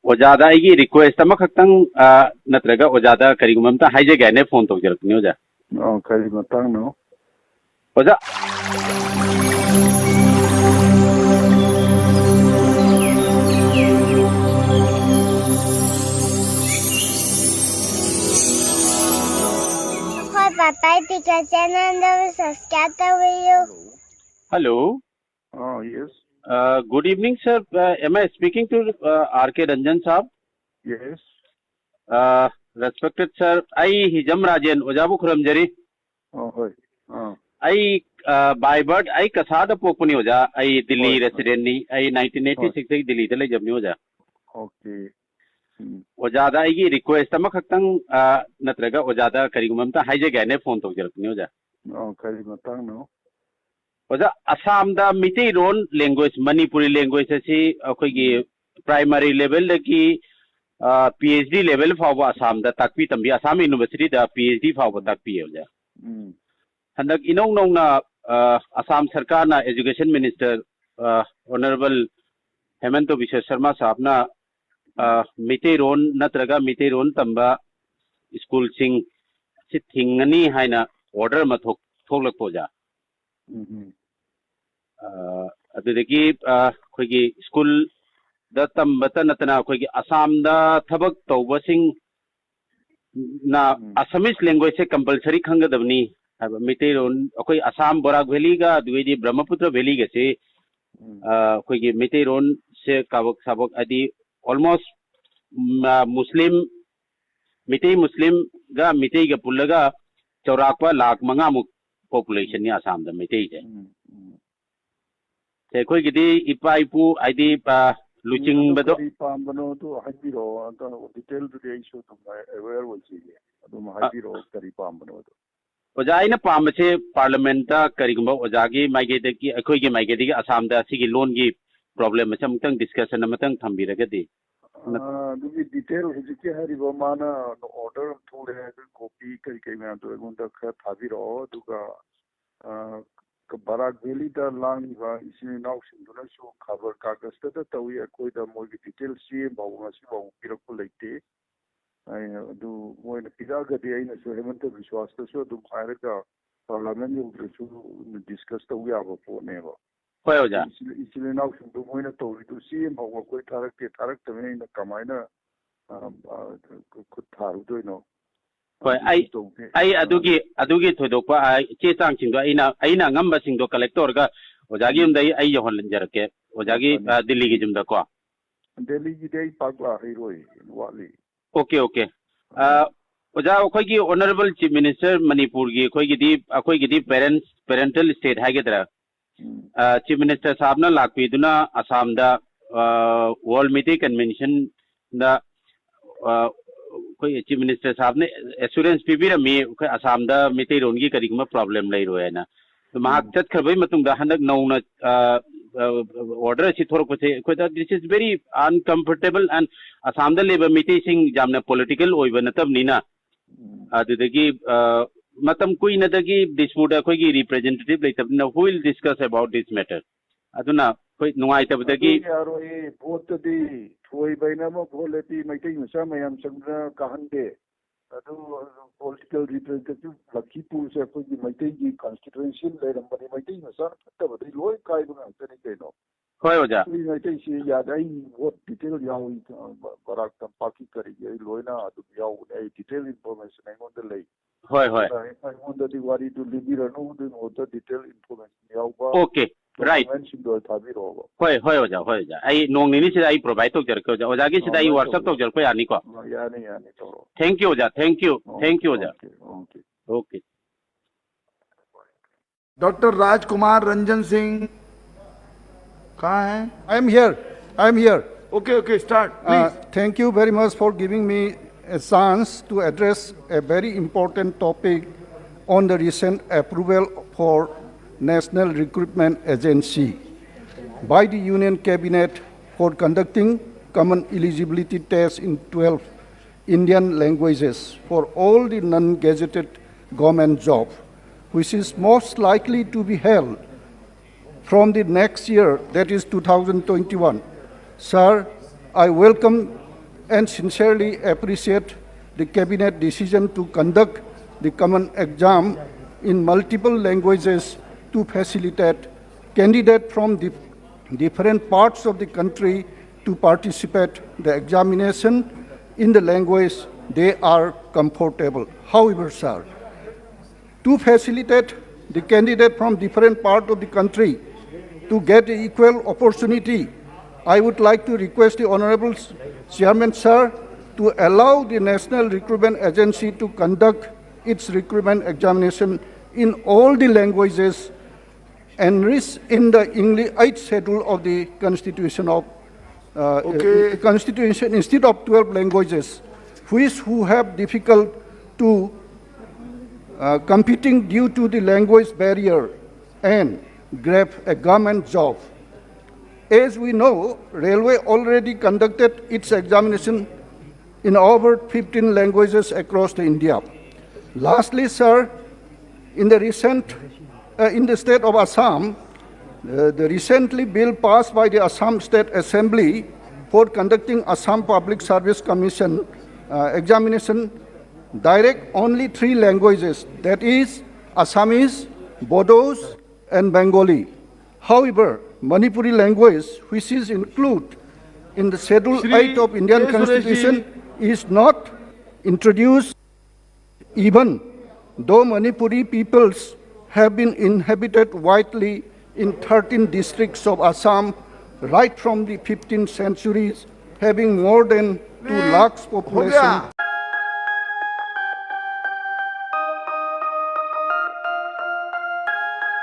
ओजादा आइगी रिक्वेस्ट अमा खक्तंग नत्रगा ओजादा करिगुममता हाइजेगाने फोन तौजरकनी ओजा करी मतंगनो ओजा Papai teacher channel number subscribe the video. Hello. Yes. Good evening, sir. Am I speaking to R.K. Ranjan Saab? Yes. Respected sir, I Hijam Rajan Ojabu Khuramjari. Hi. I by birth I Kasada Pokuni Oja. I Delhi resident ni. I 1986 Delhi tele jamni Oja. Okay. ओजादा आइगी request अमा खक्तंग नत्रगा ओजादा करिगुममता हाइजेगाने phone तौजरकनी ओजा करी मतंगनो ओजा असम दा मिटी रोन language Manipuri language असी अखोगी प्राइमरी लेवल की पीएचडी लेवल फाव असम दा ताकपी तंबी असम यूनिवर्सिटी दा पीएचडी फाव ताकपी ओजा हंदक इनों नौना असम सरकार ना education minister honourable Hemant Biswa Sharma साहब ना मिटेरोन नत्रगा मिटेरोन तंबा स्कूल सिंग थिंगनी हाइना ऑर्डर मा थोलक्पोजा अदुदगी अखोगी स्कूल दा तंबता नतना अखोगी असम दा थबक तौबसिंग ना असमिस लैंग्वेज से कंपलसरी खंगदबनी मिटेरोन अखोई असम बोराक वैली गा दुवेदी ब्रह्मपुत्र वैली गा से अखोगी मिटेरोन से काबक सबक अदी almost Muslim मिटे मुस्लिम गा मिटे गा पुल्लगा चौराकवा लाख मंगामुक पॉपुलेशन नि आसाम दा मिटे जे ते कोई गिदी इपा इपू आइदी लुचिंग बदो पामबनो तो हाइबिरो अंत डिटेल दुदे इशू तुम अवेयर वल्सीगे अदुम हाइबिरो करी पामबनो तो ओजाइना पामसे पार्लियामेंट दा करिगुंबा ओजागी माइगेदे की अखोई गे माइगेदे की आसाम दा सिगी लोन की प्रॉब्लम से अमतंग डिस्कशन अमतंग थंबीरगदी दुगी डिटेल हुजिके हरिबो माना ऑर्डर थोड़े कॉपी कई कई मैं तो गुंडा खा थाबिरो दुगा बराक वैली दा लांगबा इसिनि नाउसिंदुना सो खबर कागज ता तवी अकोई दा मोगी डिटेल सी बावगा सी बाव पिरको लेते आई दु मोइन पिदागदे आइना सो हेमंत विश्वास तो सो दु आयरका पार्लियामेंट युद्रसु डिस्कस तो याबो पोनेबो होय ओजा इसिनि नाउसिंदु मोइना तोरि तो सी बावगा कोई थारक तमे ना कमाइना खुद थारु दोइनो होय आई अदुगी थोदोपा चे चांग सिंदो आइना ngamba सिंदो कलेक्टर गा ओजागी उमदai आई यहन लंजरके ओजागी दिल्ली की जुमदा को दिल्ली की दे पागला हिरोई वाली ओके ओजा अखोगी ऑनरेबल चीफ मिनिस्टर मणिपुर की अखोगी दी पेरेंटल स्टेट हाइगेदरा चीफ मिनिस्टर साहब ना लाकपीदुना असम दा वर्ल्ड मिटी कन्वेंशन दा कोई चीफ मिनिस्टर साहब ने एश्योरेंस पीबीरमी असम दा मिटी रोन की करिगमा प्रॉब्लम लई रोयना तो महाक चतखरबै मतुंग दा हनक नौना ऑर्डर से थोरपसे कोदा this is very uncomfortable and Assam दा लेबर मिटी सिंग जामना political ओइबा नतबनिना अदुदगी matam kuina dagi disputa koi gi representative leitabna who will discuss about this matter aduna koi nuai tabdagi yaro e vote di thoi baina ma boleti maitai musa mayam samna kahande adu political representative lakipur se koi gi maitai gi constituency le rambani maitai musa tabadi loi kai buna tani kaino hoy oja maitai si yadai vote detail yaw barak tam paki kari gi loina adu yaw ei detail information ai on the lei होय I want the wari to libira no the other detail information yauba okay right होय ओजा आई नोंग निनि से I provide तो जरको ओजा की से आई WhatsApp तो जरको यानी को यानी तो थैंक यू ओजा थैंक यू ओजा ओके डॉक्टर राजकुमार रंजन सिंह कहाँ है? I am here okay start please Thank you very much for giving me a chance to address a very important topic on the recent approval for National Recruitment Agency by the Union Cabinet for conducting common eligibility tests in 12 Indian languages for all the non-gazetted government jobs, which is most likely to be held from the next year, that is 2021. Sir, I welcome and sincerely appreciate the Cabinet decision to conduct the common exam in multiple languages to facilitate candidates from different parts of the country to participate the examination in the language they are comfortable. However, sir, to facilitate the candidate from different parts of the country to get equal opportunity, I would like to request the Honorable Chairman, sir, to allow the National Recruitment Agency to conduct its recruitment examination in all the languages enriched in the English 8th schedule of the Constitution of Constitution instead of 12 languages, which who have difficult to competing due to the language barrier and grab a government job. As we know, Railway already conducted its examination in over 15 languages across India. Lastly, sir, in the state of Assam, the recently bill passed by the Assam State Assembly for conducting Assam Public Service Commission examination direct only 3 languages, that is Assamese, Bodos, and Bengali. However, Manipuri language, which is included in the Schedule 8 of Indian Constitution, is not introduced, even though Manipuri peoples have been inhabited widely in 13 districts of Assam right from the 15th centuries, having more than 2 lakhs population.